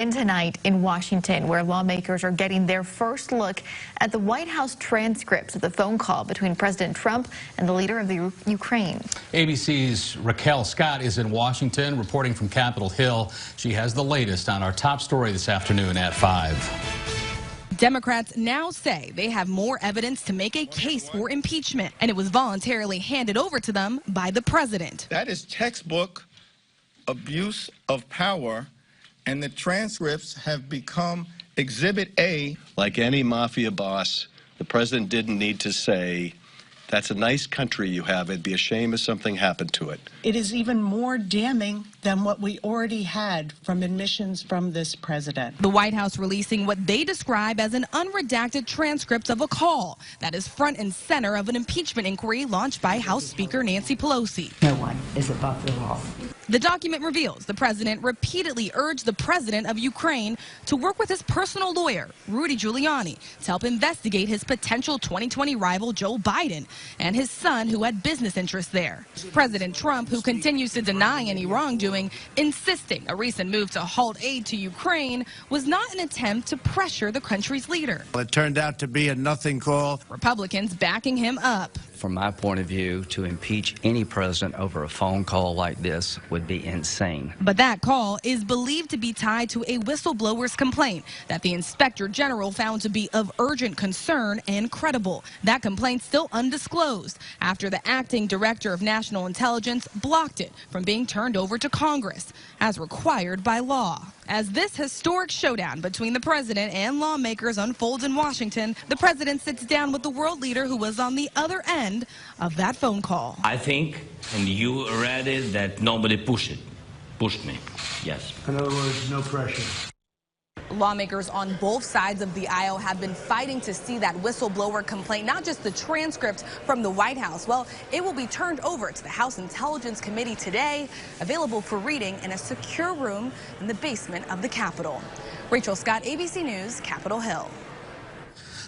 In tonight in Washington, where lawmakers are getting their first look at the White House transcripts of the phone call between President Trump and the leader of the Ukraine. ABC's Raquel Scott is in Washington reporting from Capitol Hill. She has the latest on our top story this afternoon at 5. Democrats now say they have more evidence to make a case for impeachment, and it was voluntarily handed over to them by the president. That is textbook abuse of power. And the transcripts have become Exhibit A. Like any mafia boss, the president didn't need to say, that's a nice country you have. It'd be a shame if something happened to it. It is even more damning than what we already had from admissions from this president. The White House releasing what they describe as an unredacted transcript of a call that is front and center of an impeachment inquiry launched by House Speaker Nancy Pelosi. No one is above the law. The document reveals the president repeatedly urged the president of Ukraine to work with his personal lawyer, Rudy Giuliani, to help investigate his potential 2020 rival Joe Biden and his son, who had business interests there. President Trump, who continues to deny any wrongdoing, insisting a recent move to halt aid to Ukraine was not an attempt to pressure the country's leader. It turned out to be a nothing call. Republicans backing him up. From my point of view, to impeach any president over a phone call like this would be insane. But that call is believed to be tied to a whistleblower's complaint that the inspector general found to be of urgent concern and credible. That complaint still undisclosed after the acting director of national intelligence blocked it from being turned over to Congress, as required by law. As this historic showdown between the president and lawmakers unfolds in Washington, the president sits down with the world leader who was on the other end of that phone call. I think, and you read it, that nobody pushed me. Yes. In other words, no pressure. Lawmakers on both sides of the aisle have been fighting to see that whistleblower complaint, not just the transcript from the White House. Well, it will be turned over to the House Intelligence Committee today, available for reading in a secure room in the basement of the Capitol. Rachel Scott, ABC News, Capitol Hill.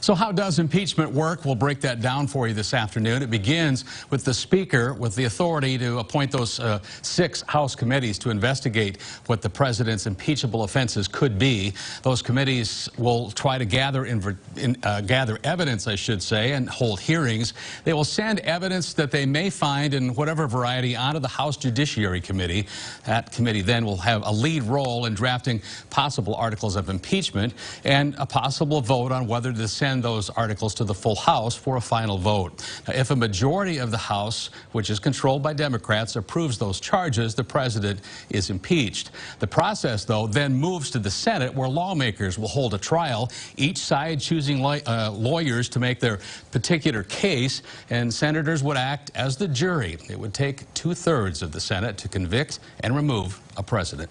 So how does impeachment work? We'll break that down for you this afternoon. It begins with the Speaker with the authority to appoint those 6 House committees to investigate what the president's impeachable offenses could be. Those committees will try to gather evidence, I should say, and hold hearings. They will send evidence that they may find in whatever variety onto the House Judiciary Committee. That committee then will have a lead role in drafting possible articles of impeachment and a possible vote on whether to send those articles to the full House for a final vote. Now, if a majority of the House, which is controlled by Democrats, approves those charges, the president is impeached. The process, though, then moves to the Senate, where lawmakers will hold a trial, each side choosing lawyers to make their particular case, and senators would act as the jury. It would take 2/3 of the Senate to convict and remove a president.